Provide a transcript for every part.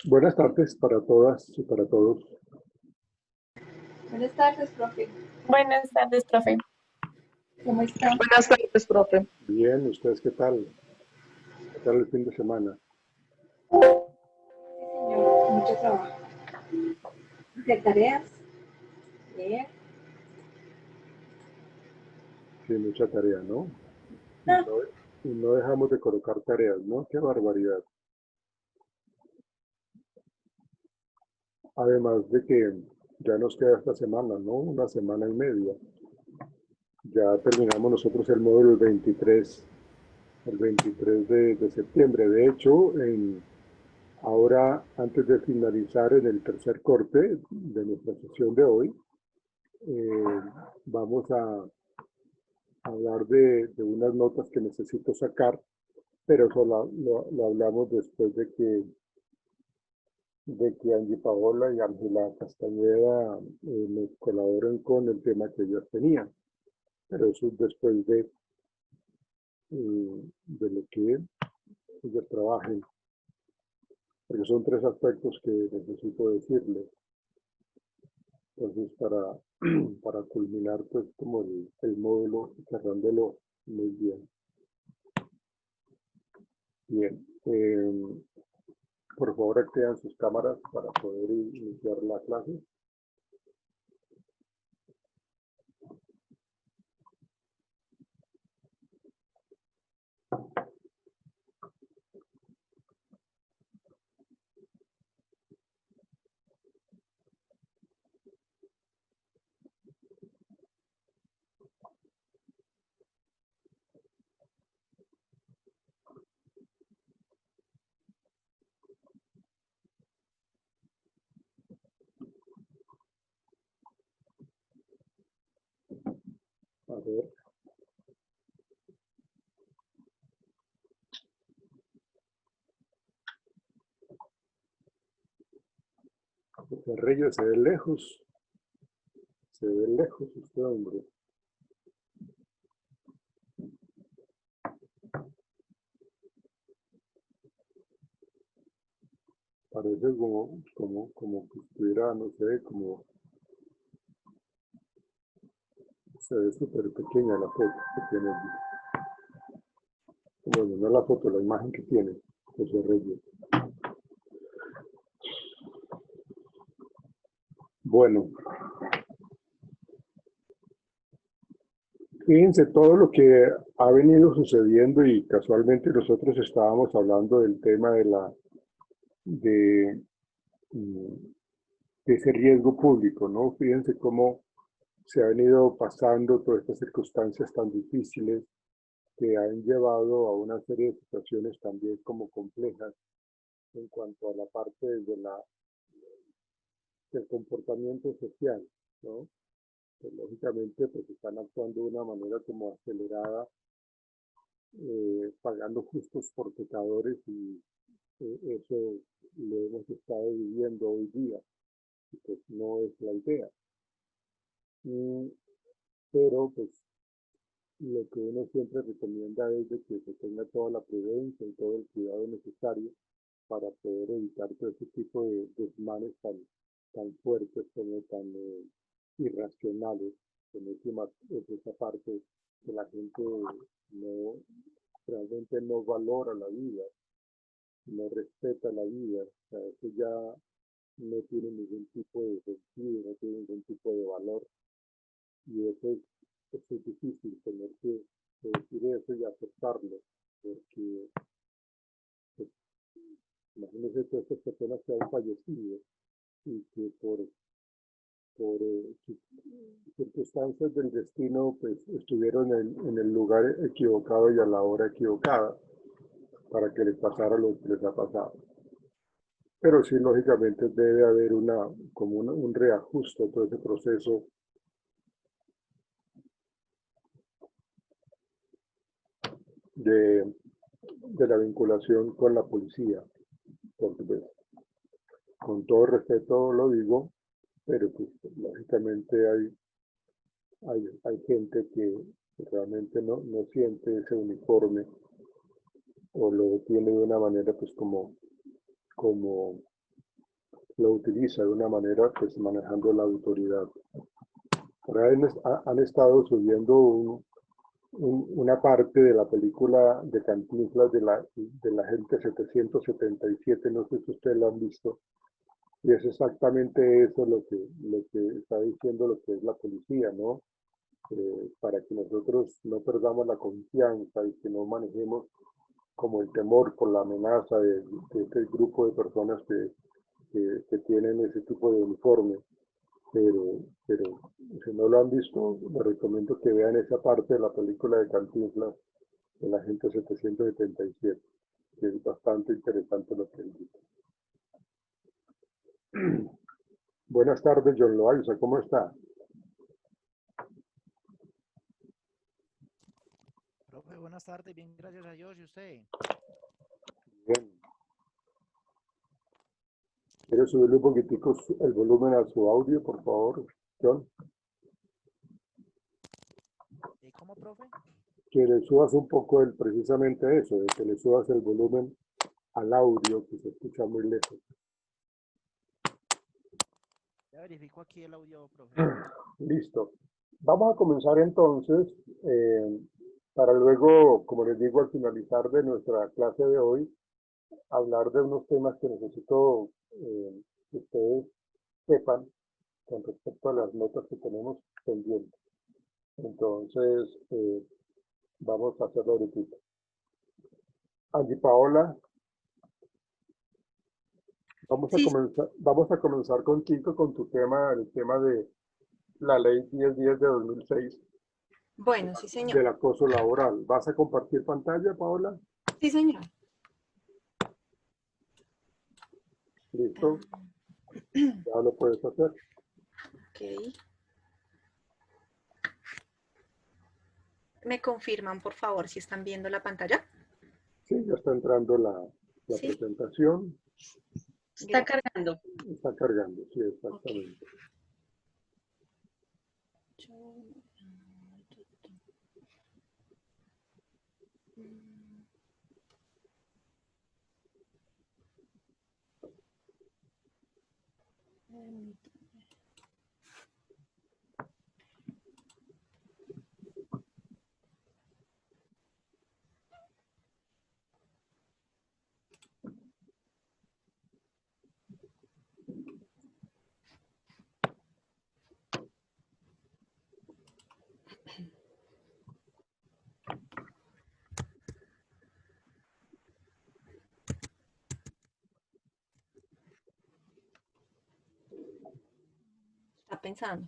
Buenas tardes para todas y para todos. Buenas tardes, profe. Buenas tardes, profe. ¿Cómo está? Buenas tardes, profe. Bien, ¿ustedes qué tal? ¿Qué tal el fin de semana? Sí, señor. Mucho trabajo. Hacer tareas, leer. Sí, mucha tarea, ¿no? Y Ah, no, y no dejamos de colocar tareas, ¿no? Qué barbaridad. Además de que ya nos queda esta semana, ¿no? Una semana y media. Ya terminamos nosotros el módulo el 23 de septiembre. De hecho, ahora, antes de finalizar en el tercer corte de nuestra sesión de hoy, eh, vamos a hablar de unas notas que necesito sacar, pero eso lo hablamos después de que Angie Paola y Ángela Castañeda nos colaboren con el tema que ellas tenían. Pero eso es después de lo que ellas trabajen, porque son tres aspectos que necesito decirles. Entonces, para culminar, pues, como el módulo, cerrándolo muy bien. Bien. Por favor, activen sus cámaras para poder iniciar la clase. A ver. Cerrillo se ve lejos. Se ve lejos este hombre. Parece como que estuviera, no sé, como se ve súper pequeña la foto que tiene. Bueno, no la foto, la imagen que tiene José Reyes. Bueno, fíjense todo lo que ha venido sucediendo y casualmente nosotros estábamos hablando del tema de, mm, de ese riesgo público, ¿no? Fíjense cómo se han ido pasando todas estas circunstancias tan difíciles que han llevado a una serie de situaciones también como complejas en cuanto a la parte del comportamiento social, ¿no? Pues, lógicamente, pues están actuando de una manera como acelerada, pagando justos por pecadores y eso lo hemos estado viviendo hoy día, y pues no es la idea. Mm, pero pues lo que uno siempre recomienda es de que se tenga toda la prudencia y todo el cuidado necesario para poder evitar todo ese tipo de desmanes tan fuertes, como tan irracionales. En última, es esa parte que la gente no, realmente no valora la vida, no respeta la vida. O sea, eso ya no tiene ningún tipo de sentido, no tiene ningún tipo de valor. Y eso es difícil, tener que decir eso y aceptarlo, porque pues, imagínense todas estas personas que han fallecido y que por circunstancias del destino pues estuvieron en el lugar equivocado y a la hora equivocada para que les pasara lo que les ha pasado. Pero sí, lógicamente debe haber un reajuste a todo ese proceso de, de la vinculación con la policía. Porque, pues, con todo respeto lo digo, pero pues, lógicamente hay gente que realmente no siente ese uniforme o lo tiene de una manera pues como lo utiliza de una manera, pues manejando la autoridad. Por ahí han estado subiendo una parte de la película de Cantinflas de la Agente 777, no sé si ustedes lo han visto, y es exactamente eso lo que está diciendo lo que es la policía, ¿no? Para que nosotros no perdamos la confianza y que no manejemos como el temor por la amenaza de este grupo de personas que tienen ese tipo de uniforme. Pero si no lo han visto, les recomiendo que vean esa parte de la película de Cantinflas, de la Agente 777, que es bastante interesante lo que él dice. Buenas tardes, John Loaiza, ¿cómo está? Profe, buenas tardes, bien, gracias a Dios, ¿y usted? Bien. ¿Quiere subirle un poquitico el volumen a su audio, por favor, John? ¿Y cómo, profe? Que le subas un poco precisamente eso, de que le subas el volumen al audio, que se escucha muy lejos. Ya verifico aquí el audio, profe. Listo. Vamos a comenzar entonces, para luego, como les digo, al finalizar de nuestra clase de hoy, hablar de unos temas que necesito que ustedes sepan con respecto a las notas que tenemos pendientes. Entonces, vamos a hacerlo ahorita. Angie Paola, vamos a comenzar contigo con tu tema, el tema de la ley 1010 de 2006. Bueno, sí, señor. Del acoso laboral. ¿Vas a compartir pantalla, Paola? Sí, señor. Listo. Ya lo puedes hacer. Ok. ¿Me confirman, por favor, si están viendo la pantalla? Sí, ya está entrando la ¿Sí? presentación. Está cargando. Está cargando, sí, exactamente. Está pensando.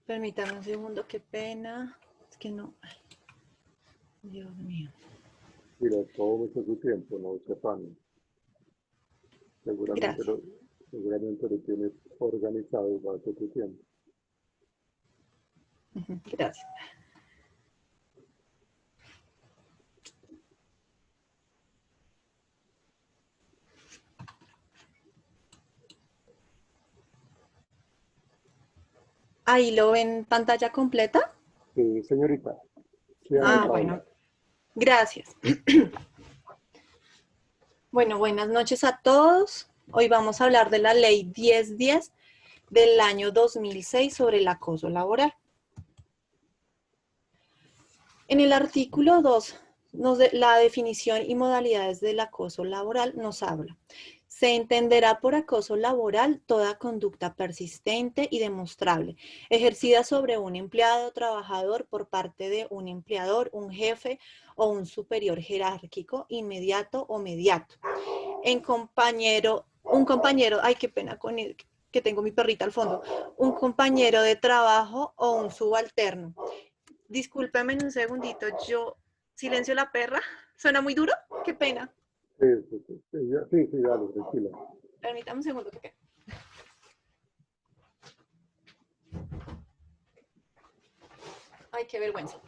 Permítame un segundo, qué pena. Es que no. Ay, Dios mío. Mira, todo mucho su tiempo, no se afanen. Gracias. Seguramente lo tienes organizado durante tu tiempo. Gracias. ¿Ahí lo ven pantalla completa? Sí, señorita. Sí, Bueno. Gracias. Bueno, buenas noches a todos. Hoy vamos a hablar de la ley 1010 del año 2006 sobre el acoso laboral. En el artículo 2, la definición y modalidades del acoso laboral nos habla. Se entenderá por acoso laboral toda conducta persistente y demostrable, ejercida sobre un empleado o trabajador por parte de un empleador, un jefe o un superior jerárquico, inmediato o mediato, un compañero, ay, qué pena con él, que tengo mi perrita al fondo, un compañero de trabajo o un subalterno. Discúlpeme un segundito, yo silencio la perra. ¿Suena muy duro? Qué pena. Sí, sí, dale, tranquila. Permítame un segundo, qué pena. Ay, qué vergüenza.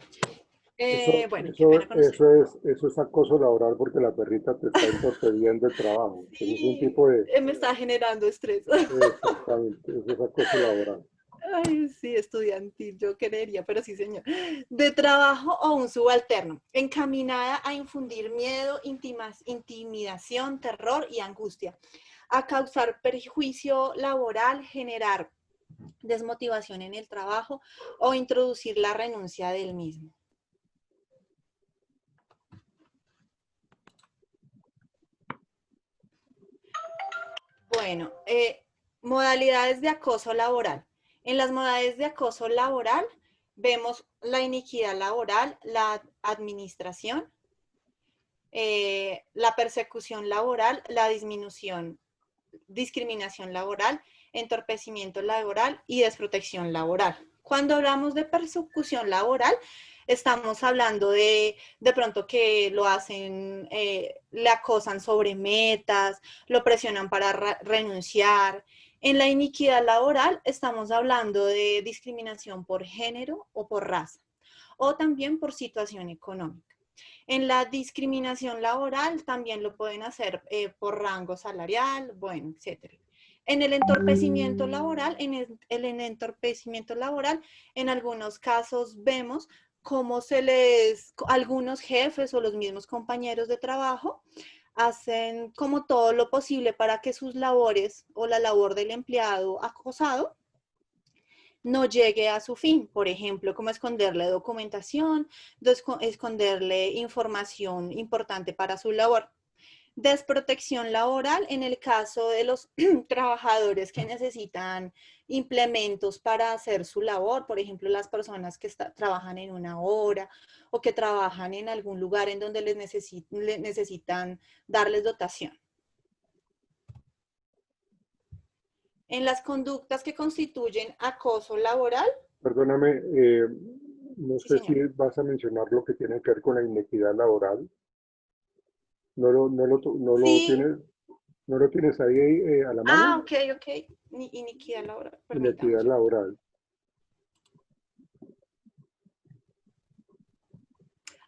Bueno, qué pena con usted. Eso es acoso laboral porque la perrita te está interfiriendo el trabajo. Eso es un Sí, tipo de... me está generando estrés. Exactamente, eso es acoso laboral. Ay, sí, estudiantil, yo querería, pero sí, señor. De trabajo o un subalterno, encaminada a infundir miedo, intimidación, terror y angustia, a causar perjuicio laboral, generar desmotivación en el trabajo o introducir la renuncia del mismo. Bueno, modalidades de acoso laboral. En las modalidades de acoso laboral vemos la iniquidad laboral, la administración, la persecución laboral, la discriminación laboral, entorpecimiento laboral y desprotección laboral. Cuando hablamos de persecución laboral, estamos hablando de pronto que lo hacen, le acosan sobre metas, lo presionan para renunciar. En la iniquidad laboral estamos hablando de discriminación por género o por raza, o también por situación económica. En la discriminación laboral también lo pueden hacer por rango salarial, bueno, etcétera. En el entorpecimiento laboral, en entorpecimiento laboral, en algunos casos vemos cómo algunos jefes o los mismos compañeros de trabajo hacen como todo lo posible para que sus labores o la labor del empleado acosado no llegue a su fin, por ejemplo, como esconderle documentación, esconderle información importante para su labor. Desprotección laboral en el caso de los trabajadores que necesitan implementos para hacer su labor, por ejemplo, las personas que trabajan en una hora o que trabajan en algún lugar en donde les necesitan darles dotación. En las conductas que constituyen acoso laboral. Perdóname, no Sí, sé si señor. vas a mencionar lo que tiene que ver con la inequidad laboral. Sí. No lo tienes ahí a la Ah, mano? ok. Iniquidad laboral, permítame un Inequidad segundo. laboral.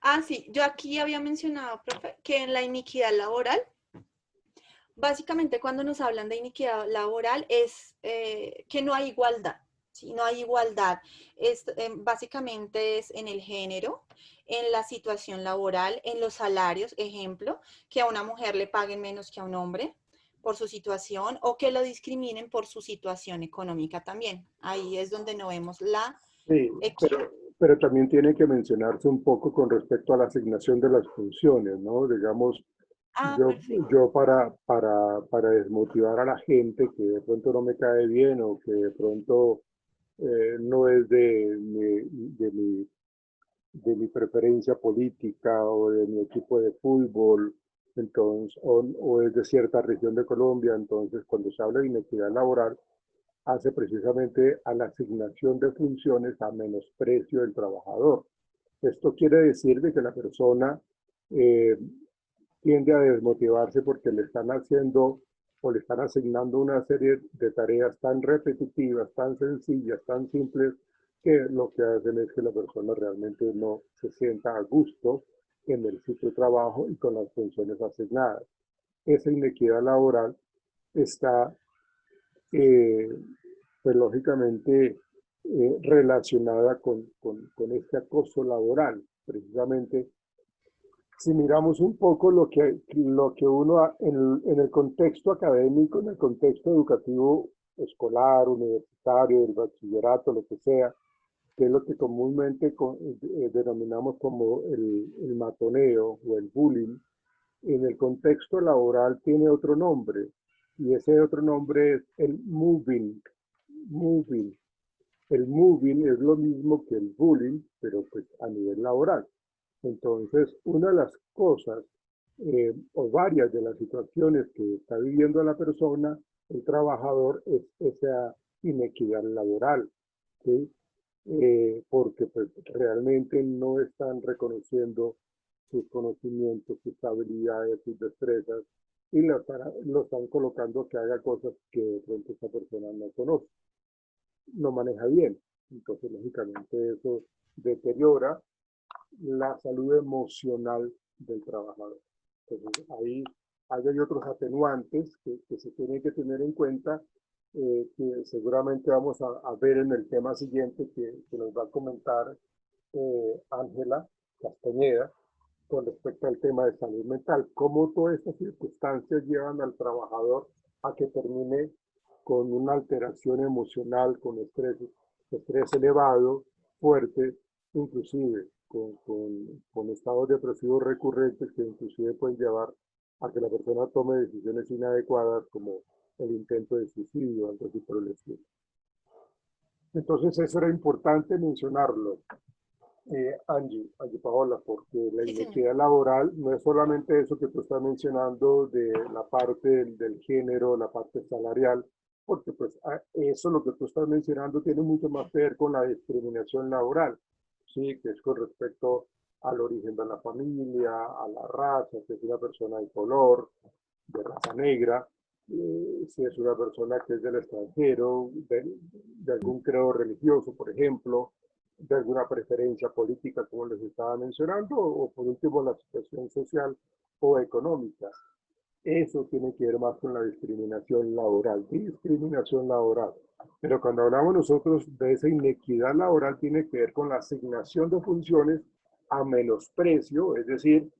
Ah, sí, yo aquí había mencionado, profe, que en la iniquidad laboral, básicamente cuando nos hablan de iniquidad laboral es que no hay igualdad, ¿sí? No hay igualdad. Básicamente es en el género, en la situación laboral, en los salarios, ejemplo, que a una mujer le paguen menos que a un hombre por su situación o que lo discriminen por su situación económica también. Ahí es donde no vemos la Sí, equidad. pero también tiene que mencionarse un poco con respecto a la asignación de las funciones, ¿no? Digamos, Ah, perfecto. yo para desmotivar a la gente que de pronto no me cae bien o que de pronto no es de mi preferencia política o de mi equipo de fútbol, entonces, o es de cierta región de Colombia, entonces cuando se habla de inequidad laboral, hace precisamente a la asignación de funciones a menosprecio del trabajador. Esto quiere decir de que la persona eh, tiende a desmotivarse porque le están haciendo o le están asignando una serie de tareas tan repetitivas, tan sencillas, tan simples, que lo que hacen es que la persona realmente no se sienta a gusto en el sitio de trabajo y con las funciones asignadas. Esa inequidad laboral está, eh, pues lógicamente, relacionada con este acoso laboral, precisamente si miramos un poco lo que uno en el contexto académico, en el contexto educativo escolar, universitario, del bachillerato, lo que sea, que es lo que comúnmente denominamos como el matoneo o el bullying, en el contexto laboral tiene otro nombre, y ese otro nombre es el moving. Moving. El moving es lo mismo que el bullying, pero pues a nivel laboral. Entonces, una de las cosas o varias de las situaciones que está viviendo la persona, el trabajador, es esa inequidad laboral, ¿sí? Porque pues, realmente no están reconociendo sus conocimientos, sus habilidades, sus destrezas, y lo están colocando que haga cosas que de pronto esa persona no conoce, no maneja bien. Entonces, lógicamente, eso deteriora la salud emocional del trabajador. Entonces, ahí hay otros atenuantes que se tienen que tener en cuenta, que seguramente vamos a ver en el tema siguiente que nos va a comentar Ángela Castañeda con respecto al tema de salud mental. Cómo todas estas circunstancias llevan al trabajador a que termine con una alteración emocional, con estrés elevado, fuerte, inclusive con estados depresivos recurrentes que inclusive pueden llevar a que la persona tome decisiones inadecuadas como el intento de suicidio, algo así por el estilo. Entonces eso era importante mencionarlo, Angie Paola, porque la Sí, señor. inequidad laboral no es solamente eso que tú estás mencionando de la parte del género, la parte salarial, porque pues eso lo que tú estás mencionando tiene mucho más que ver con la discriminación laboral, ¿sí? Que es con respecto al origen de la familia, a la raza, si es una persona de color, de raza negra, si es una persona que es del extranjero, de algún credo religioso, por ejemplo, de alguna preferencia política, como les estaba mencionando, o por último la situación social o económica. Eso tiene que ver más con la discriminación laboral, discriminación laboral. Pero cuando hablamos nosotros de esa inequidad laboral, tiene que ver con la asignación de funciones a menosprecio, es decir,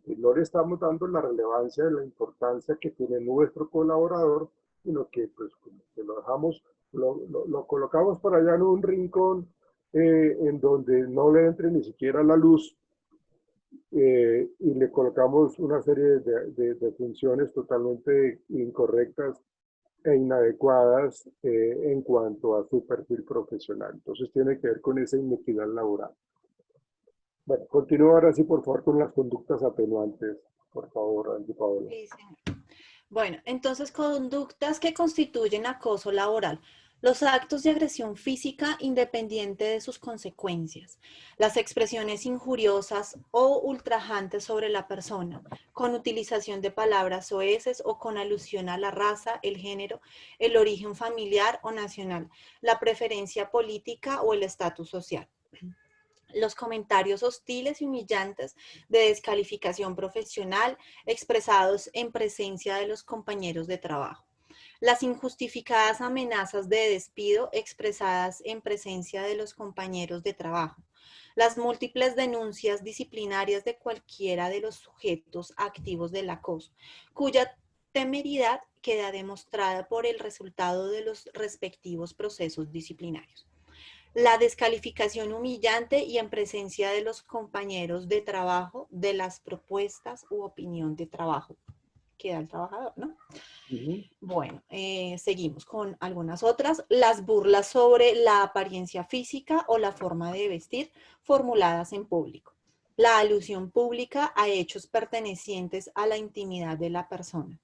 no le estamos dando la relevancia de la importancia que tiene nuestro colaborador, sino que pues como que lo dejamos, lo colocamos por allá en un rincón en donde no le entre ni siquiera la luz, y le colocamos una serie de funciones totalmente incorrectas e inadecuadas en cuanto a su perfil profesional. Entonces tiene que ver con esa inequidad laboral. Bueno, continúa ahora sí, por favor, con las conductas atenuantes. Por favor, Angie Paola. Sí, señor. Bueno, entonces conductas que constituyen acoso laboral. Los actos de agresión física independiente de sus consecuencias. Las expresiones injuriosas o ultrajantes sobre la persona, con utilización de palabras soeces o con alusión a la raza, el género, el origen familiar o nacional, la preferencia política o el estatus social. Los comentarios hostiles y humillantes de descalificación profesional expresados en presencia de los compañeros de trabajo. Las injustificadas amenazas de despido expresadas en presencia de los compañeros de trabajo. Las múltiples denuncias disciplinarias de cualquiera de los sujetos activos del acoso, cuya temeridad queda demostrada por el resultado de los respectivos procesos disciplinarios. La descalificación humillante y en presencia de los compañeros de trabajo de las propuestas u opinión de trabajo que da el trabajador, ¿no? Bueno, seguimos con algunas otras. Las burlas sobre la apariencia física o la forma de vestir formuladas en público. La alusión pública a hechos pertenecientes a la intimidad de la persona.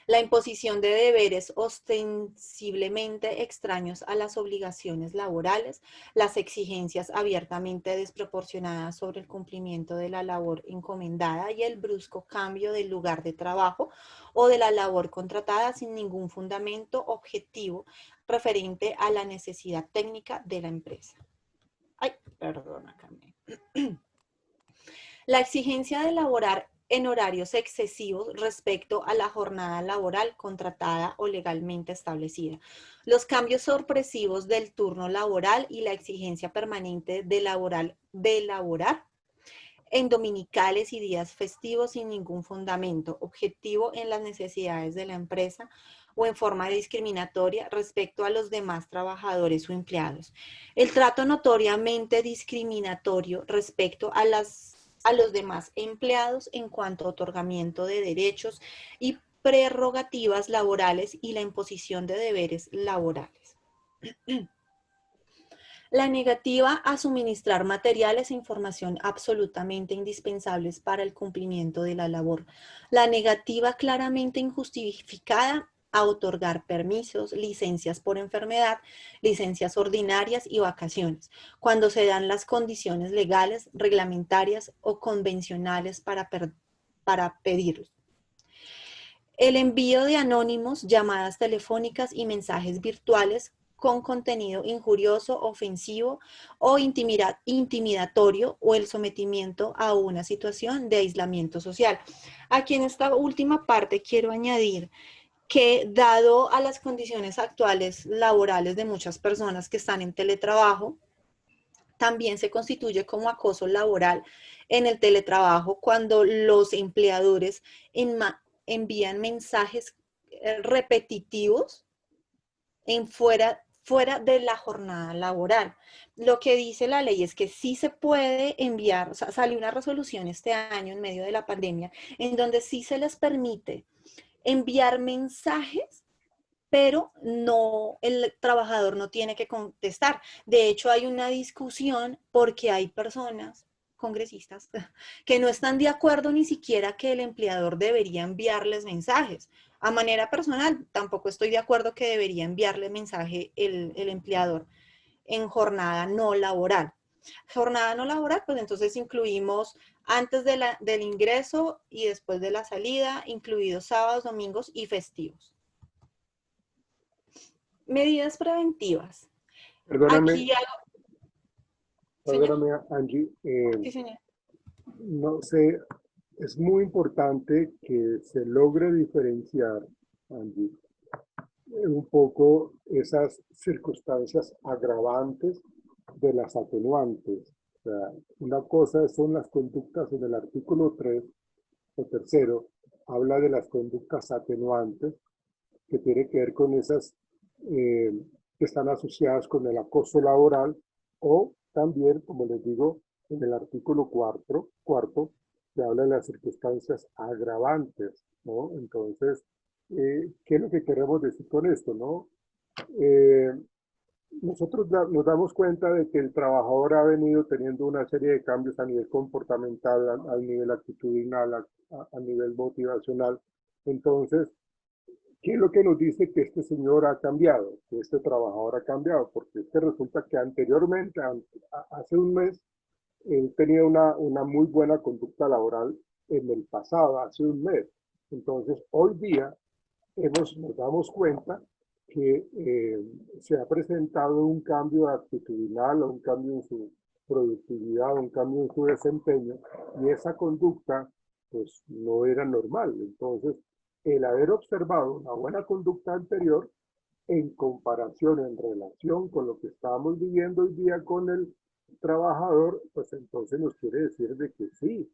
La imposición de deberes ostensiblemente extraños a las obligaciones laborales, las exigencias abiertamente desproporcionadas sobre el cumplimiento de la labor encomendada y el brusco cambio del lugar de trabajo o de la labor contratada sin ningún fundamento objetivo referente a la necesidad técnica de la empresa. Ay, perdón, acá me... La exigencia de elaborar en horarios excesivos respecto a la jornada laboral contratada o legalmente establecida. Los cambios sorpresivos del turno laboral y la exigencia permanente de elaborar en dominicales y días festivos sin ningún fundamento objetivo en las necesidades de la empresa o en forma discriminatoria respecto a los demás trabajadores o empleados. El trato notoriamente discriminatorio respecto a los demás empleados en cuanto a otorgamiento de derechos y prerrogativas laborales y la imposición de deberes laborales. La negativa a suministrar materiales e información absolutamente indispensables para el cumplimiento de la labor. La negativa claramente injustificada a otorgar permisos, licencias por enfermedad, licencias ordinarias y vacaciones, cuando se dan las condiciones legales, reglamentarias o convencionales para pedirlos. El envío de anónimos, llamadas telefónicas y mensajes virtuales con contenido injurioso, ofensivo o intimidatorio, o el sometimiento a una situación de aislamiento social. Aquí en esta última parte quiero añadir que, dado a las condiciones actuales laborales de muchas personas que están en teletrabajo, también se constituye como acoso laboral en el teletrabajo cuando los empleadores envían mensajes repetitivos fuera de la jornada laboral. Lo que dice la ley es que sí se puede enviar, o sea, salió una resolución este año en medio de la pandemia, en donde sí se les permite enviar mensajes, pero no, el trabajador no tiene que contestar. De hecho, hay una discusión porque hay personas, congresistas, que no están de acuerdo ni siquiera que el empleador debería enviarles mensajes. A manera personal, tampoco estoy de acuerdo que debería enviarle mensaje el empleador en jornada no laboral. Jornada no laboral, pues entonces incluimos antes del ingreso y después de la salida, incluidos sábados, domingos y festivos. Medidas preventivas. Perdóname, Aquí hago... ¿Señor? perdóname, Angie. Sí, señor. No sé, es muy importante que se logre diferenciar, Angie, un poco esas circunstancias agravantes de las atenuantes. O sea, una cosa son las conductas en el artículo 3 o tercero, habla de las conductas atenuantes que tiene que ver con esas eh, que están asociadas con el acoso laboral, o también, como les digo, en el artículo cuarto se habla de las circunstancias agravantes, ¿no? Entonces, ¿qué es lo que queremos decir con esto, no? Eh, Nosotros nos damos cuenta de que el trabajador ha venido teniendo una serie de cambios a nivel comportamental, a nivel actitudinal, a nivel motivacional. Entonces, ¿qué es lo que nos dice que este señor ha cambiado, que este trabajador ha cambiado? Porque es que resulta que anteriormente, hace un mes, él tenía una muy buena conducta laboral en el pasado, hace un mes. Entonces, hoy día nos damos cuenta que se ha presentado un cambio actitudinal, un cambio en su productividad, un cambio en su desempeño, y esa conducta pues no era normal. Entonces, el haber observado una buena conducta anterior en comparación, en relación con lo que estamos viviendo hoy día con el trabajador, pues entonces nos quiere decir de que sí,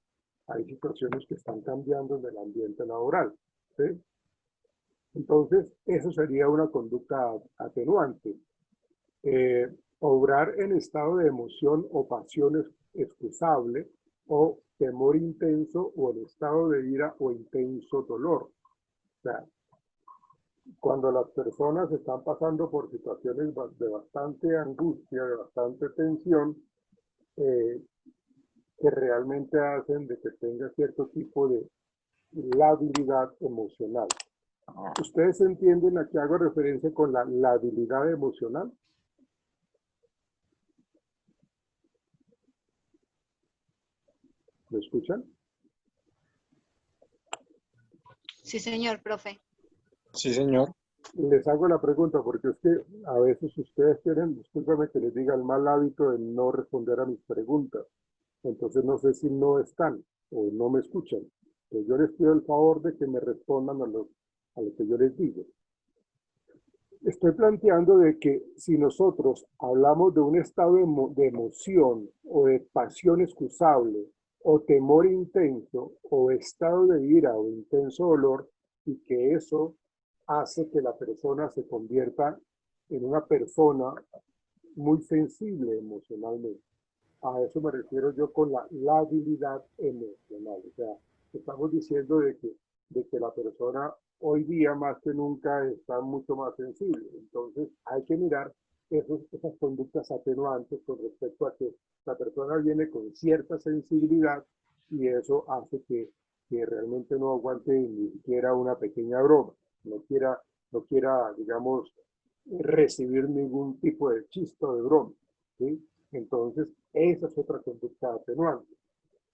hay situaciones que están cambiando en el ambiente laboral, ¿sí? Entonces, eso sería una conducta atenuante. Obrar en estado de emoción o pasión excusable, o temor intenso, o en estado de ira o intenso dolor. O sea, cuando las personas están pasando por situaciones de bastante angustia, de bastante tensión, eh, que realmente hacen de que tenga cierto tipo de labilidad emocional. ¿Ustedes entienden a qué hago referencia con la labilidad emocional? ¿Me escuchan? Sí, señor, profe. Sí, señor. Les hago la pregunta porque es que a veces ustedes tienen, discúlpame que les diga, el mal hábito de no responder a mis preguntas. Entonces no sé si no están o no me escuchan. Entonces yo les pido el favor de que me respondan a lo que yo les digo. Estoy planteando de que si nosotros hablamos de un estado de emoción o de pasión excusable o temor intenso o estado de ira o intenso dolor, y que eso hace que la persona se convierta en una persona muy sensible emocionalmente. A eso me refiero yo con la labilidad emocional. O sea, estamos diciendo de que la persona hoy día más que nunca está mucho más sensible. Entonces hay que mirar esas conductas atenuantes con respecto a que la persona viene con cierta sensibilidad y eso hace que realmente no aguante ni siquiera una pequeña broma, no quiera, digamos, recibir ningún tipo de chiste o de broma, ¿sí? Entonces, esa es otra conducta atenuante.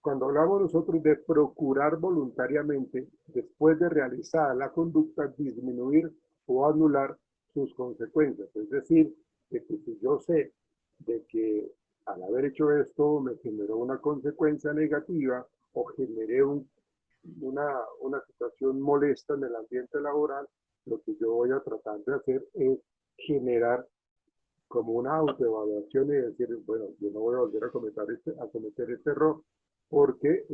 Cuando hablamos nosotros de procurar voluntariamente, después de realizar la conducta, disminuir o anular sus consecuencias. Es decir, de que si yo sé de que al haber hecho esto me generó una consecuencia negativa o generé una situación molesta en el ambiente laboral, lo que yo voy a tratar de hacer es generar como una autoevaluación y decir, bueno, yo no voy a volver a cometer este error porque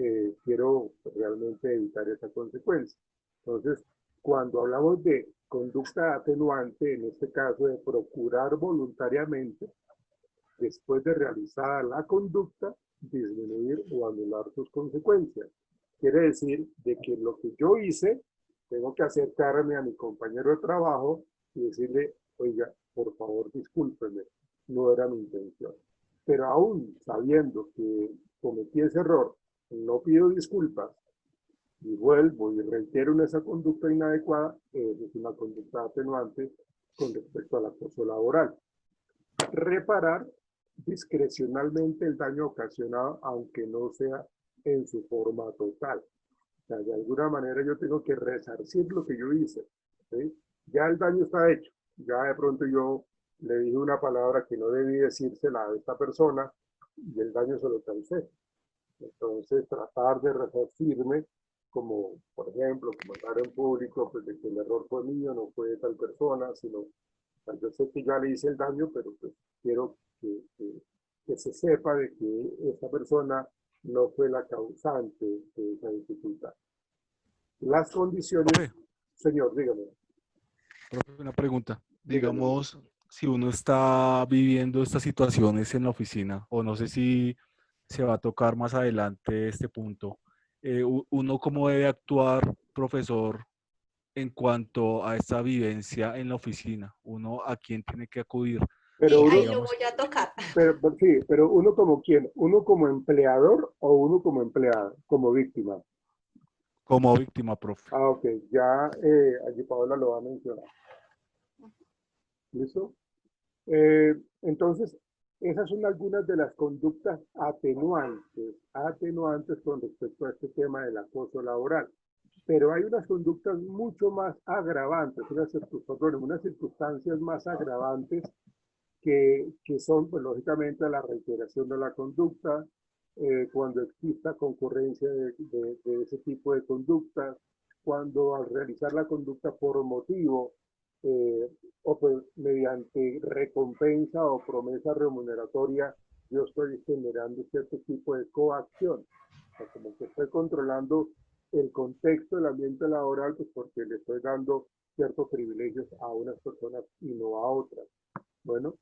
quiero realmente evitar esa consecuencia. Entonces, cuando hablamos de conducta atenuante, en este caso de procurar voluntariamente, después de realizada la conducta, disminuir o anular sus consecuencias. Quiere decir de que lo que yo hice, tengo que acercarme a mi compañero de trabajo y decirle, oiga, por favor, discúlpeme, no era mi intención. Pero aún sabiendo que cometí ese error, no pido disculpas y vuelvo y reitero en esa conducta inadecuada, es una conducta atenuante con respecto al acoso laboral. Reparar discrecionalmente el daño ocasionado, aunque no sea en su forma total. O sea, de alguna manera yo tengo que resarcir lo que yo hice, ¿sí? Ya el daño está hecho, ya de pronto yo le dije una palabra que no debí decírsela a esta persona y el daño se lo causé. Entonces, tratar de resarcirme, como por ejemplo, comentar en público, pues de que el error fue mío, no fue de tal persona, sino, o sea, yo sé que ya le hice el daño, pero pues quiero que se sepa de que esa persona no fue la causante de esa dificultad. Las condiciones, Profe, señor, dígame. profe, una pregunta. Dígame. Digamos, si uno está viviendo estas situaciones en la oficina, o no sé si se va a tocar más adelante este punto, uno cómo debe actuar, profesor, en cuanto a esta vivencia en la oficina, uno a quién tiene que acudir, Pero Y uno, ahí lo digamos, voy a tocar. sí, pero uno como quién, uno como empleador o uno como empleado, como víctima. como víctima, profe. Ah, ok, ya allí Paola lo va a mencionar. ¿Listo? Entonces, esas son algunas de las conductas atenuantes con respecto a este tema del acoso laboral. Pero hay unas conductas mucho más agravantes, unas circunstancias más agravantes que son, pues, lógicamente, la reiteración de la conducta, cuando exista concurrencia de ese tipo de conductas, cuando al realizar la conducta por motivo o pues, mediante recompensa o promesa remuneratoria, yo estoy generando cierto tipo de coacción. O sea, como que estoy controlando el contexto del ambiente laboral, pues porque le estoy dando ciertos privilegios a unas personas y no a otras. Bueno,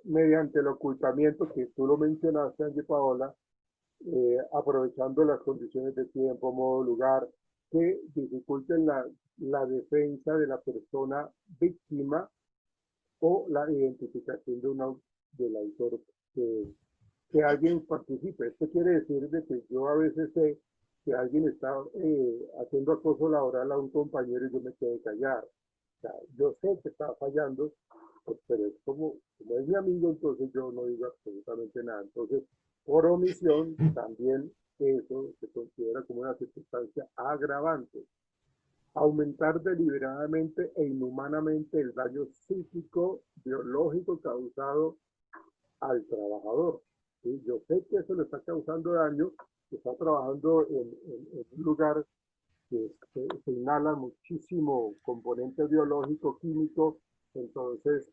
mediante el ocultamiento, que tú lo mencionaste, Angie Paola, aprovechando las condiciones de tiempo, modo, lugar, que dificulten la defensa de la persona víctima o la identificación del autor que alguien participe. Esto quiere decir de que yo a veces sé que alguien está haciendo acoso laboral a un compañero y yo me quedo callado. O sea, yo sé que está fallando, pues, pero es como es mi amigo, entonces yo no digo absolutamente nada. Entonces, por omisión, también eso se considera como una circunstancia agravante. Aumentar deliberadamente e inhumanamente el daño psíquico, biológico causado al trabajador. ¿Sí? Yo sé que eso le está causando daño, que está trabajando en un lugar que se inhala muchísimo componente biológico, químico, entonces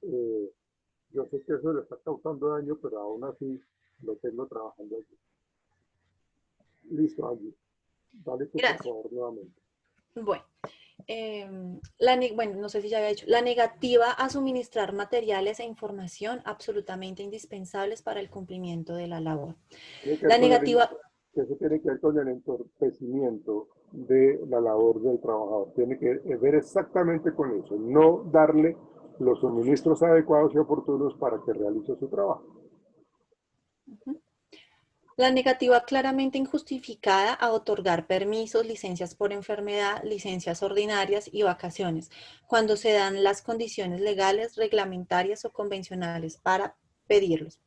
yo sé que eso le está causando daño, pero aún así lo tengo trabajando aquí. Listo, Angie. Dale tú, por Gracias. favor, nuevamente. Bueno, bueno, no sé si ya había dicho, la negativa a suministrar materiales e información absolutamente indispensables para el cumplimiento de la labor. La negativa... Eso tiene que ver con el entorpecimiento de la labor del trabajador. Tiene que ver exactamente con eso. No darle los suministros adecuados y oportunos para que realice su trabajo. La negativa claramente injustificada a otorgar permisos, licencias por enfermedad, licencias ordinarias y vacaciones, cuando se dan las condiciones legales, reglamentarias o convencionales para pedirlos.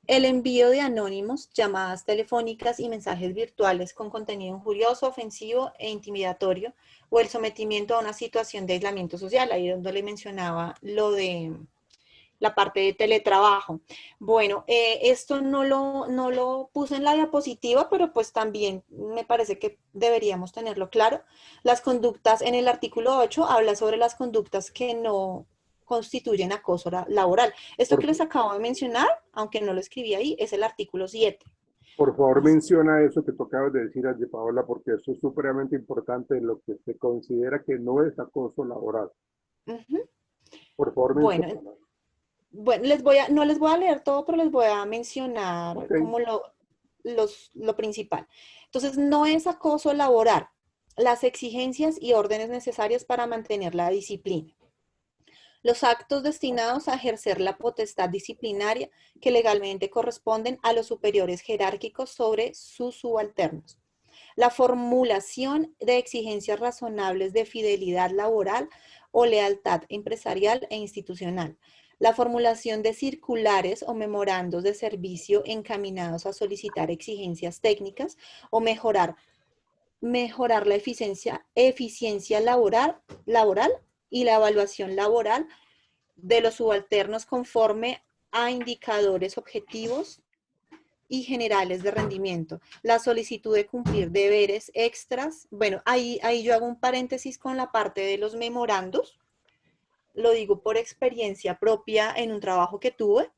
El envío de anónimos, llamadas telefónicas y mensajes virtuales con contenido injurioso, ofensivo e intimidatorio, o el sometimiento a una situación de aislamiento social, ahí donde le mencionaba lo de la parte de teletrabajo. Bueno, esto no lo puse en la diapositiva, pero pues también me parece que deberíamos tenerlo claro. Las conductas, en el artículo 8, habla sobre las conductas que no constituyen acoso laboral. Esto que les acabo de mencionar, aunque no lo escribí ahí, es el artículo 7. Por favor, menciona eso que tú acabas de decir, Angie Paola, porque eso es supremamente importante en lo que se considera que no es acoso laboral. Por favor, menciona. Bueno, no les voy a leer todo, pero les voy a mencionar como lo principal. Entonces, no es acoso laboral, las exigencias y órdenes necesarias para mantener la disciplina. Los actos destinados a ejercer la potestad disciplinaria que legalmente corresponden a los superiores jerárquicos sobre sus subalternos. La formulación de exigencias razonables de fidelidad laboral o lealtad empresarial e institucional. La formulación de circulares o memorandos de servicio encaminados a solicitar exigencias técnicas o mejorar la eficiencia laboral y la evaluación laboral de los subalternos conforme a indicadores objetivos y generales de rendimiento. La solicitud de cumplir deberes extras. Bueno, ahí yo hago un paréntesis con la parte de los memorandos. Lo digo por experiencia propia en un trabajo que tuve.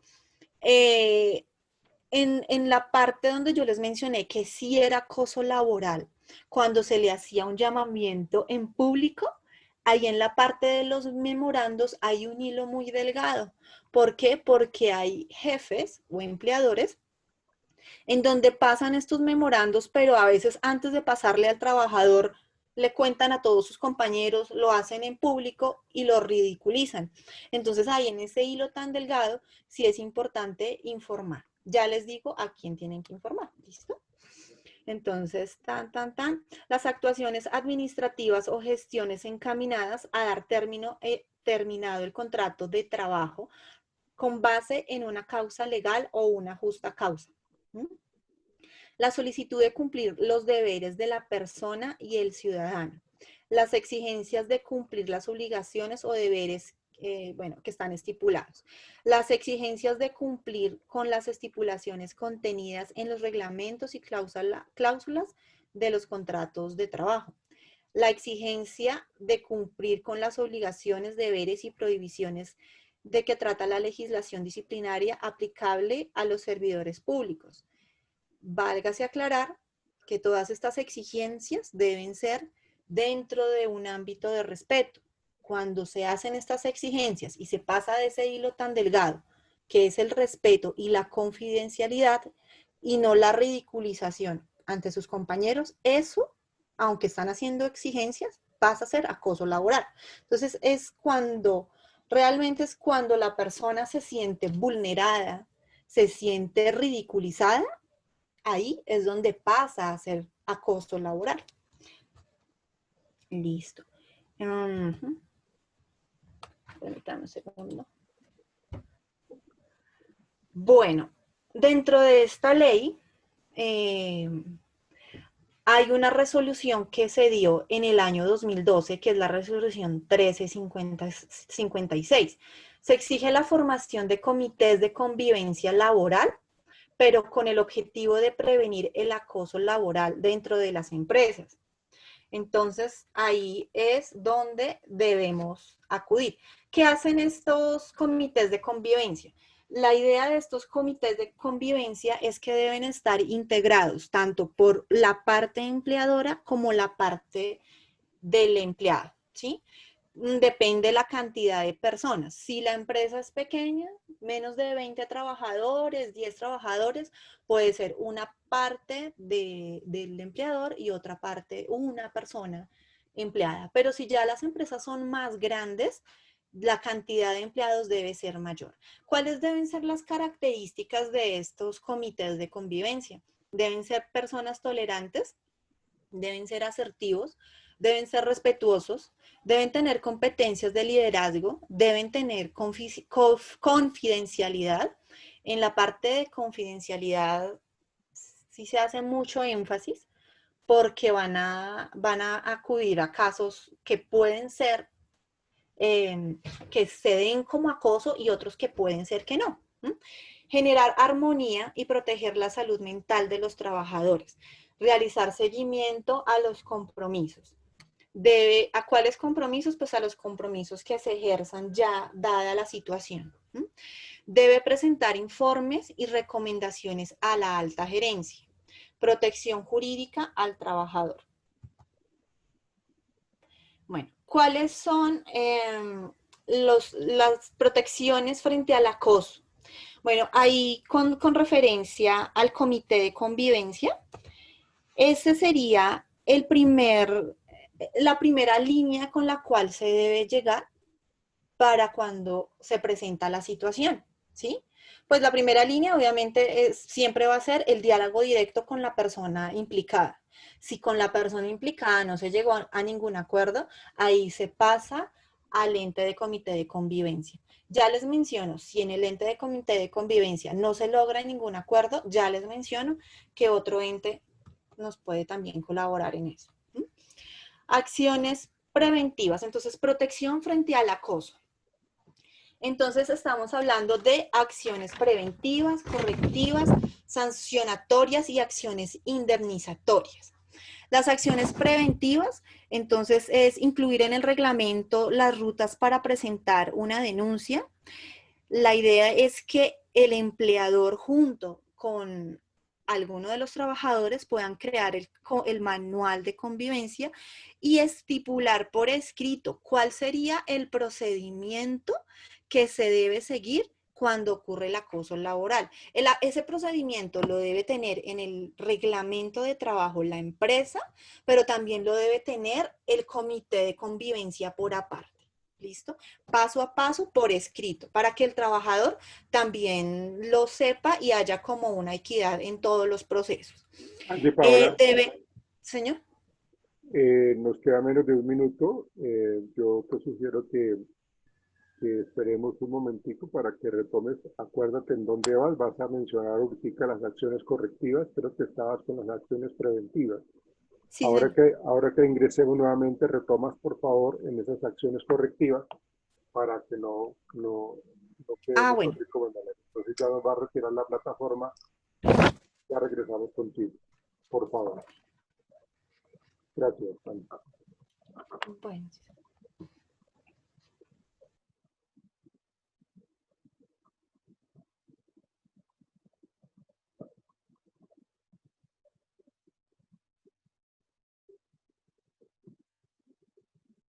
En la parte donde yo les mencioné que sí era acoso laboral, cuando se le hacía un llamamiento en público, ahí en la parte de los memorandos hay un hilo muy delgado. ¿Por qué? Porque hay jefes o empleadores en donde pasan estos memorandos, pero a veces antes de pasarle al trabajador, le cuentan a todos sus compañeros, lo hacen en público y lo ridiculizan. Entonces ahí en ese hilo tan delgado, sí es importante informar. Ya les digo a quién tienen que informar, ¿listo? Entonces, las actuaciones administrativas o gestiones encaminadas a dar terminado el contrato de trabajo con base en una causa legal o una justa causa. La solicitud de cumplir los deberes de la persona y el ciudadano. Las exigencias de cumplir las obligaciones o deberes que están estipulados. Las exigencias de cumplir con las estipulaciones contenidas en los reglamentos y cláusulas de los contratos de trabajo. La exigencia de cumplir con las obligaciones, deberes y prohibiciones de que trata la legislación disciplinaria aplicable a los servidores públicos. Válgase aclarar que todas estas exigencias deben ser dentro de un ámbito de respeto. Cuando se hacen estas exigencias y se pasa de ese hilo tan delgado, que es el respeto y la confidencialidad, y no la ridiculización ante sus compañeros, eso, aunque están haciendo exigencias, pasa a ser acoso laboral. Entonces, realmente es cuando la persona se siente vulnerada, se siente ridiculizada, ahí es donde pasa a ser acoso laboral. Listo. Permítame un segundo. Bueno, dentro de esta ley hay una resolución que se dio en el año 2012, que es la resolución 1356. Se exige la formación de comités de convivencia laboral, pero con el objetivo de prevenir el acoso laboral dentro de las empresas. Entonces, ahí es donde debemos acudir. ¿Qué hacen estos comités de convivencia? La idea de estos comités de convivencia es que deben estar integrados tanto por la parte empleadora como la parte del empleado, ¿sí? Depende de la cantidad de personas. Si la empresa es pequeña, menos de 20 trabajadores, 10 trabajadores, puede ser una parte del empleador y otra parte, una persona empleada. Pero si ya las empresas son más grandes, la cantidad de empleados debe ser mayor. ¿Cuáles deben ser las características de estos comités de convivencia? Deben ser personas tolerantes, deben ser asertivos, deben ser respetuosos, deben tener competencias de liderazgo, deben tener confidencialidad. En la parte de confidencialidad sí se hace mucho énfasis porque van a acudir a casos que pueden ser que se den como acoso y otros que pueden ser que no. Generar armonía y proteger la salud mental de los trabajadores. Realizar seguimiento a los compromisos. ¿A cuáles compromisos? Pues a los compromisos que se ejerzan ya dada la situación. Debe presentar informes y recomendaciones a la alta gerencia. Protección jurídica al trabajador. Bueno, ¿cuáles son las protecciones frente al acoso? Bueno, ahí con referencia al comité de convivencia, ese sería la primera línea con la cual se debe llegar para cuando se presenta la situación, ¿sí? Pues la primera línea obviamente siempre va a ser el diálogo directo con la persona implicada. Si con la persona implicada no se llegó a ningún acuerdo, ahí se pasa al ente de comité de convivencia. Ya les menciono, si en el ente de comité de convivencia no se logra ningún acuerdo, ya les menciono que otro ente nos puede también colaborar en eso. Acciones preventivas, entonces protección frente al acoso. Entonces estamos hablando de acciones preventivas, correctivas, sancionatorias y acciones indemnizatorias. Las acciones preventivas, entonces, es incluir en el reglamento las rutas para presentar una denuncia. La idea es que el empleador junto con alguno de los trabajadores puedan crear el manual de convivencia y estipular por escrito cuál sería el procedimiento que se debe seguir cuando ocurre el acoso laboral. Ese procedimiento lo debe tener en el reglamento de trabajo la empresa, pero también lo debe tener el comité de convivencia por aparte. ¿Listo? Paso a paso por escrito, para que el trabajador también lo sepa y haya como una equidad en todos los procesos. Angie Paola, Señor. nos queda menos de un minuto. Yo te sugiero que esperemos un momentico para que retomes. Acuérdate en dónde vas a mencionar ahorita las acciones correctivas, creo que estabas con las acciones preventivas. Sí, ahora que ingresemos nuevamente, retomas por favor en esas acciones correctivas para que no quede bueno. Entonces ya nos va a retirar la plataforma. Ya regresamos contigo. Por favor. Gracias. Bueno.